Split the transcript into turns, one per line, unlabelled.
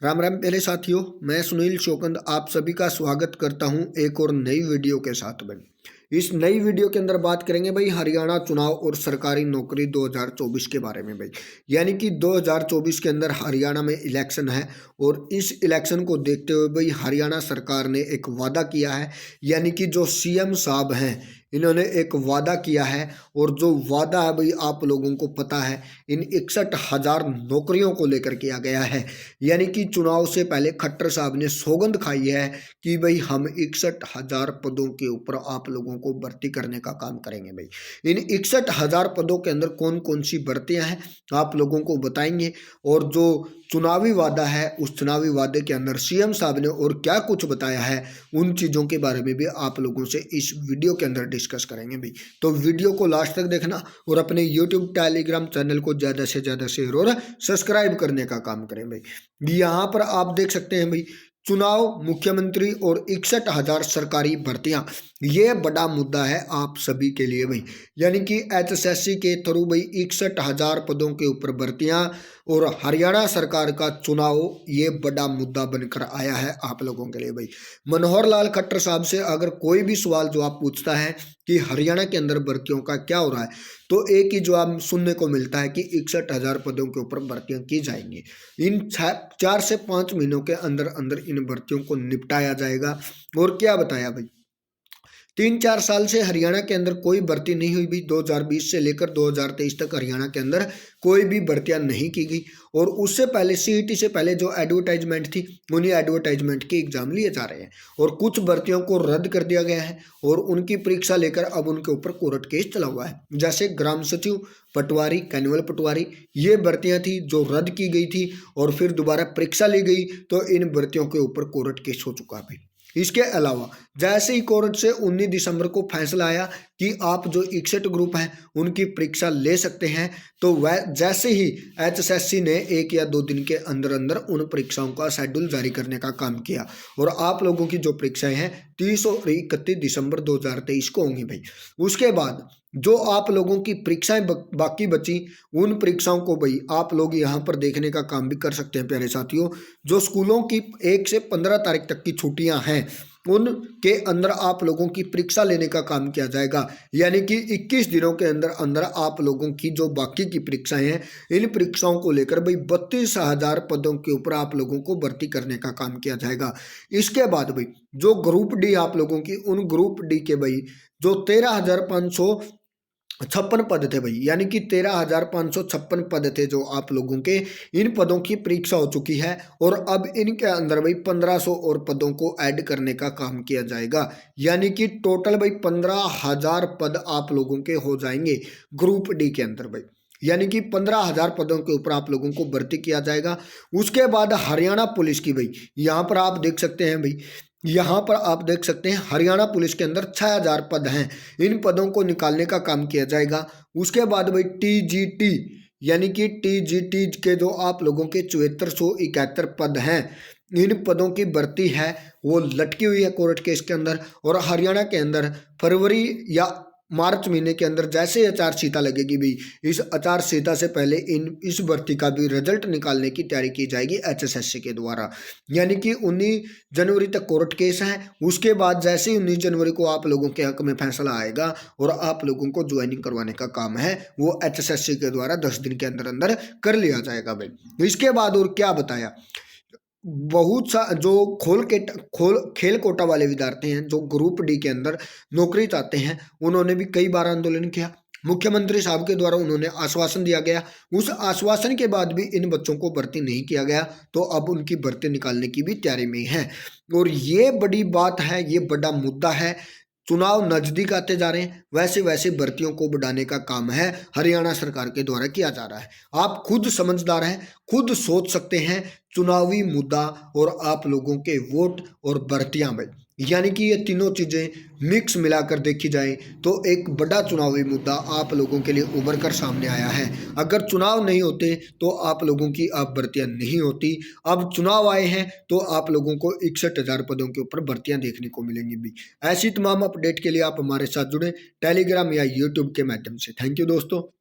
राम राम मेरे साथियों, मैं सुनील शोकंद आप सभी का स्वागत करता हूं एक और नई वीडियो के साथ में। इस नई वीडियो के अंदर बात करेंगे भाई हरियाणा चुनाव और सरकारी नौकरी 2024 के बारे में भाई। यानी कि 2024 के अंदर हरियाणा में इलेक्शन है और इस इलेक्शन को देखते हुए भाई हरियाणा सरकार ने एक वादा किया है। यानी कि जो सीएम साहब हैं इन्होंने एक वादा किया है और जो वादा है भाई आप लोगों को पता है, इन 61,000 नौकरियों को लेकर किया गया है। यानी कि चुनाव से पहले खट्टर साहब ने सौगंध खाई है कि भाई हम 61,000 पदों के ऊपर आप लोगों को भर्ती करने का काम करेंगे भाई। इन 61,000 पदों के अंदर कौन कौन सी भर्तियां हैं आप लोगों को बताएंगे, और जो चुनावी वादा है उस चुनावी वादे के अंदर सीएम साहब ने और क्या कुछ बताया है उन चीज़ों के बारे में भी आप लोगों से इस वीडियो के अंदर डिस्कस करेंगे भाई। तो वीडियो को लास्ट तक देखना और अपने यूट्यूब टेलीग्राम चैनल को ज़्यादा से ज़्यादा शेयर और सब्सक्राइब करने का काम करें भाई। यहाँ पर आप देख सकते हैं भाई, चुनाव, मुख्यमंत्री और 61,000 सरकारी भर्तियां, ये बड़ा मुद्दा है आप सभी के लिए भाई। यानी कि एचएसएससी के थ्रू भाई 61,000 पदों के ऊपर भर्तियां और हरियाणा सरकार का चुनाव, ये बड़ा मुद्दा बनकर आया है आप लोगों के लिए भाई। मनोहर लाल खट्टर साहब से अगर कोई भी सवाल जो आप पूछता है कि हरियाणा के अंदर भर्तियों का क्या हो रहा है, तो एक ही जवाब सुनने को मिलता है कि 61,000 पदों के ऊपर भर्तियां की जाएंगी। इन 4 से 5 महीनों के अंदर अंदर इन भर्तियों को निपटाया जाएगा। और क्या बताया भाई, 3-4 साल से हरियाणा के अंदर कोई भर्ती नहीं हुई भी। 2020 से लेकर 2023 तक हरियाणा के अंदर कोई भी भर्तियां नहीं की गई। और उससे पहले सीईटी से पहले जो एडवर्टाइजमेंट थी, उन्हीं एडवर्टाइजमेंट के एग्जाम लिए जा रहे हैं और कुछ भर्तियों को रद्द कर दिया गया है और उनकी परीक्षा लेकर अब उनके ऊपर कोर्ट केस चला हुआ है। जैसे ग्राम सचिव पटवारी, कैनुअल पटवारी, ये भर्तियां थी जो रद्द की गई थी और फिर दोबारा परीक्षा ली गई, तो इन भर्तियों के ऊपर कोर्ट केस हो चुका है भाई। इसके अलावा जैसे ही कोर्ट से 19 दिसंबर को फैसला आया कि आप जो 61 ग्रुप हैं उनकी परीक्षा ले सकते हैं, तो वह जैसे ही एचएसएससी ने 1 या 2 दिन के अंदर अंदर उन परीक्षाओं का शेड्यूल जारी करने का काम किया और आप लोगों की जो परीक्षाएं हैं 30 और 31 दिसंबर 2023 को होंगी भाई। उसके बाद जो आप लोगों की परीक्षाएं बाकी बची, उन परीक्षाओं को भाई आप लोग यहाँ पर देखने का काम भी कर सकते हैं प्यारे साथियों। जो स्कूलों की 1 से 15 तारीख तक की छुट्टियां हैं उनके अंदर आप लोगों की परीक्षा लेने का काम किया जाएगा। यानी कि 21 दिनों के अंदर अंदर आप लोगों की जो बाकी की परीक्षाएं हैं, इन परीक्षाओं को लेकर भाई 32,000 पदों के ऊपर आप लोगों को भर्ती करने का काम किया जाएगा। इसके बाद भाई जो ग्रुप डी आप लोगों की, उन ग्रुप डी के भाई जो 13,556 पद थे भाई, यानी कि 13,556 पद थे जो आप लोगों के, इन पदों की परीक्षा हो चुकी है और अब इनके अंदर भाई 1,500 और पदों को ऐड करने का काम किया जाएगा। यानी कि टोटल भाई 15,000 पद आप लोगों के हो जाएंगे ग्रुप डी के अंदर भाई। यानी कि 15,000 पदों के ऊपर आप लोगों को भर्ती किया जाएगा। उसके बाद हरियाणा पुलिस की भाई, यहाँ पर आप देख सकते हैं भाई, यहाँ पर आप देख सकते हैं हरियाणा पुलिस के अंदर 6,000 पद हैं, इन पदों को निकालने का काम किया जाएगा। उसके बाद भाई टीजीटी, यानी कि टीजीटी के जो आप लोगों के 7471 पद हैं, इन पदों की भर्ती है वो लटकी हुई है कोर्ट केस के अंदर। और हरियाणा के अंदर फरवरी या मार्च महीने के अंदर जैसे ही आचार संहिता लगेगी भी, इस आचार संहिता से पहले इस भर्ती का भी रिजल्ट निकालने की तैयारी की जाएगी एचएसएससी के द्वारा। यानी कि 19 जनवरी तक कोर्ट केस है। उसके बाद जैसे ही 19 जनवरी को आप लोगों के हक में फैसला आएगा और आप लोगों को ज्वाइनिंग करवाने का काम है वो एचएसएससी के द्वारा 10 दिन के अंदर अंदर कर लिया जाएगा भाई। इसके बाद और क्या बताया, बहुत सा जो खेल कोटा वाले विद्यार्थी हैं जो ग्रुप डी के अंदर नौकरी चाहते हैं, उन्होंने भी कई बार आंदोलन किया। मुख्यमंत्री साहब के द्वारा उन्होंने आश्वासन दिया गया, उस आश्वासन के बाद भी इन बच्चों को भर्ती नहीं किया गया, तो अब उनकी भर्ती निकालने की भी तैयारी में है। और ये बड़ी बात है, ये बड़ा मुद्दा है। चुनाव नजदीक आते जा रहे हैं, वैसे वैसे भर्तियों को बढ़ाने का काम है हरियाणा सरकार के द्वारा किया जा रहा है। आप खुद समझदार हैं, खुद सोच सकते हैं चुनावी मुद्दा और आप लोगों के वोट और भर्तियां में, यानी कि ये तीनों चीजें मिक्स मिलाकर देखी जाए तो एक बड़ा चुनावी मुद्दा आप लोगों के लिए उभर कर सामने आया है। अगर चुनाव नहीं होते तो आप लोगों की अब भर्तियां नहीं होती। अब चुनाव आए हैं तो आप लोगों को 61,000 पदों के ऊपर भर्तियां देखने को मिलेंगी भी। ऐसी तमाम अपडेट के लिए आप हमारे साथ जुड़े टेलीग्राम या यूट्यूब के माध्यम से। थैंक यू दोस्तों।